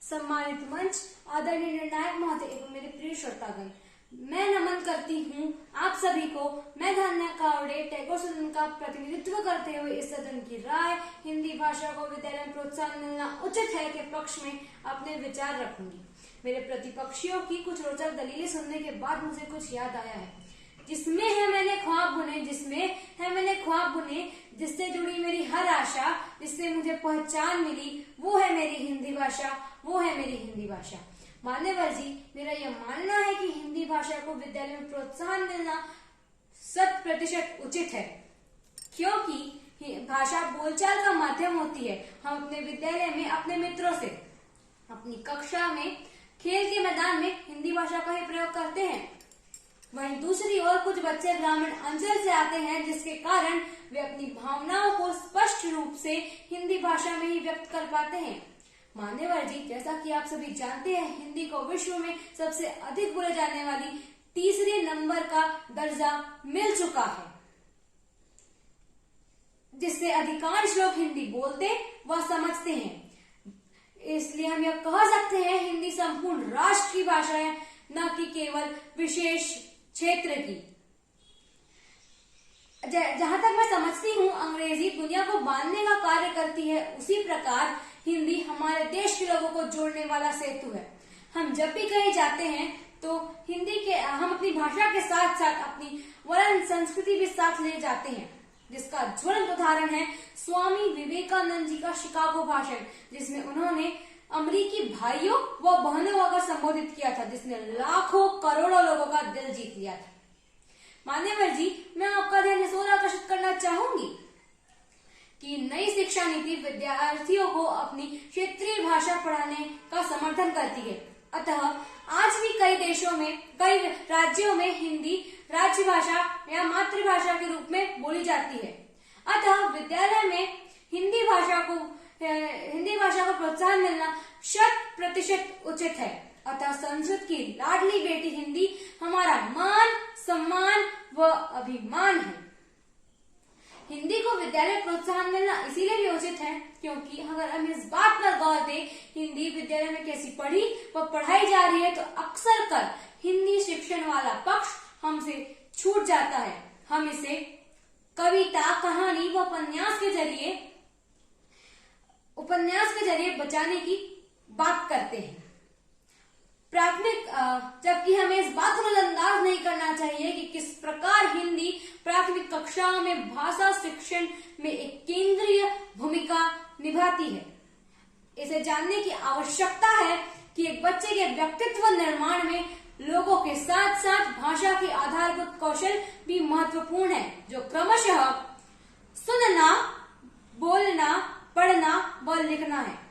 सम्मानित मंच, आदरणीय निर्णायक महोदय एवं मेरे प्रिय श्रोतागण, मैं नमन करती हूँ आप सभी को। मैं धन्या कावड़े टैगोर सदन का प्रतिनिधित्व करते हुए इस सदन की राय हिंदी भाषा को विद्यालय में प्रोत्साहन मिलना उचित है के पक्ष में अपने विचार रखूंगी। मेरे प्रतिपक्षियों की कुछ रोचक दलीलें सुनने के बाद मुझे कुछ याद आया है। जिसमें है मैंने ख्वाब बुने, जिससे जुड़ी मेरी हर आशा, जिससे मुझे पहचान मिली, वो है मेरी हिंदी भाषा। मान्यवर जी, मेरा यह मानना है कि हिंदी भाषा को विद्यालय में प्रोत्साहन मिलना 100% उचित है, क्योंकि भाषा बोलचाल का माध्यम होती है। हम अपने विद्यालय में अपने मित्रों से, अपनी कक्षा में, खेल के मैदान में हिंदी भाषा का ही प्रयोग करते हैं। वहीं दूसरी ओर कुछ बच्चे ग्रामीण अंचल से आते हैं, जिसके कारण वे अपनी भावनाओं को स्पष्ट रूप से हिंदी भाषा में ही व्यक्त कर पाते हैं। मान्यवर जी, जैसा कि आप सभी जानते हैं, हिंदी को विश्व में सबसे अधिक बोले जाने वाली तीसरे नंबर का दर्जा मिल चुका है, जिससे अधिकांश लोग हिंदी बोलते व समझते हैं। इसलिए हम यह कह सकते हैं, हिंदी संपूर्ण राष्ट्र की भाषा है, न कि केवल विशेष क्षेत्र की। जहां तक मैं समझती हूँ, अंग्रेजी दुनिया को बांधने का कार्य करती है, उसी प्रकार हिंदी हमारे देश के लोगों को जोड़ने वाला सेतु है। हम जब भी कहीं जाते हैं तो हम अपनी भाषा के साथ साथ अपनी वर्ण संस्कृति भी साथ ले जाते हैं, जिसका ज्वलंत उदाहरण है स्वामी विवेकानंद जी का शिकागो भाषण, जिसमें उन्होंने अमेरिकी भाइयों व बहनों को अगर संबोधित किया था, जिसने लाखों करोड़ों लोगों का दिल जीत लिया था। मान्यवर जी, मैं आपका ध्यान इस ओर आकर्षित करना चाहूंगी कि नई शिक्षा नीति विद्यार्थियों को अपनी क्षेत्रीय भाषा पढ़ाने का समर्थन करती है। अतः आज भी कई राज्यों में हिंदी राज्य भाषा या मातृभाषा के रूप में बोली जाती है। अतः विद्यालय में हिंदी भाषा को प्रोत्साहन मिलना 100% उचित है। अतः संस्कृत की लाडली बेटी हिंदी हमारा मान, सम्मान व अभिमान है। हिंदी को विद्यालय प्रोत्साहन मिलना इसीलिए भी उचित है, क्योंकि अगर हम इस बात पर गौर दें, हिंदी विद्यालय में कैसी पढ़ी व पढ़ाई जा रही है, तो अक्सर कर हिंदी शिक्षण वाला पक्ष हमसे छूट जाता है। हम इसे कविता, कहानी व उपन्यास के जरिए बचाने की बात करते हैं। जबकि हमें इस बात को नजरअंदाज नहीं करना चाहिए कि किस प्रकार हिंदी प्राथमिक कक्षाओं में भाषा शिक्षण में एक केंद्रीय भूमिका निभाती है। इसे जानने की आवश्यकता है कि एक बच्चे के व्यक्तित्व निर्माण में लोगों के साथ साथ भाषा के आधारभूत कौशल भी महत्वपूर्ण है, जो क्रमशः सुनना, बोलना, पढ़ना व लिखना है।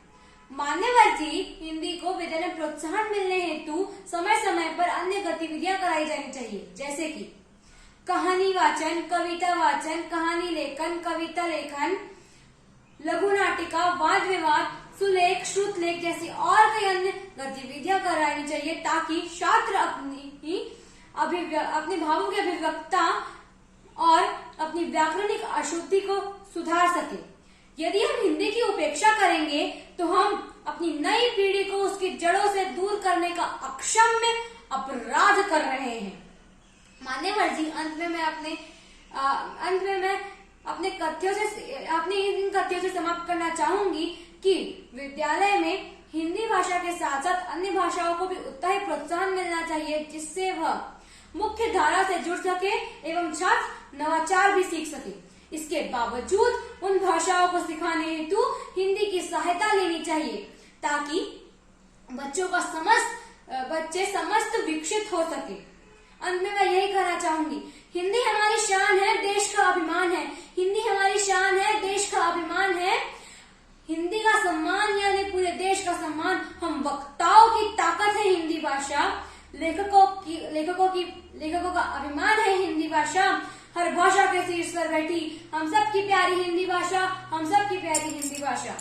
मान्यवर जी, हिंदी को विद्यालय में प्रोत्साहन मिलने हेतु समय समय पर अन्य गतिविधियां कराई जानी चाहिए, जैसे कि कहानी वाचन, कविता वाचन, कहानी लेखन, कविता लेखन, लघु नाटिका, वाद विवाद, सुलेख, श्रुतलेख जैसी और कई अन्य गतिविधियां करानी चाहिए, ताकि छात्र अपने भावों की अभिव्यक्ता और अपनी व्याकरणिक अशुद्धि को सुधार सके। यदि हम हिंदी की उपेक्षा करेंगे तो हम अपनी नई पीढ़ी को उसकी जड़ों से दूर करने का अक्षम्य अपराध कर रहे हैं। मान्यवर जी, अंत में मैं अपने इन तथ्यों से समाप्त करना चाहूंगी कि विद्यालय में हिंदी भाषा के साथ साथ अन्य भाषाओं को भी उतना ही प्रोत्साहन मिलना चाहिए, जिससे वह मुख्य धारा से जुड़ सके एवं छात्र नवाचार भी सीख सके। इसके बावजूद उन भाषाओं को सिखाने हेतु हिंदी की सहायता लेनी चाहिए, ताकि बच्चे समस्त विकसित हो सके। अंत में मैं यही कहना चाहूंगी, हिंदी हमारी शान है, देश का अभिमान है। हिंदी हमारी शान है, देश का अभिमान है। हिंदी का सम्मान यानी पूरे देश का सम्मान। हम वक्ताओं की ताकत है हिंदी भाषा, लेखकों का अभिमान है हिंदी भाषा। हर भाषा के शीर्ष पर बैठी हम सबकी प्यारी हिंदी भाषा।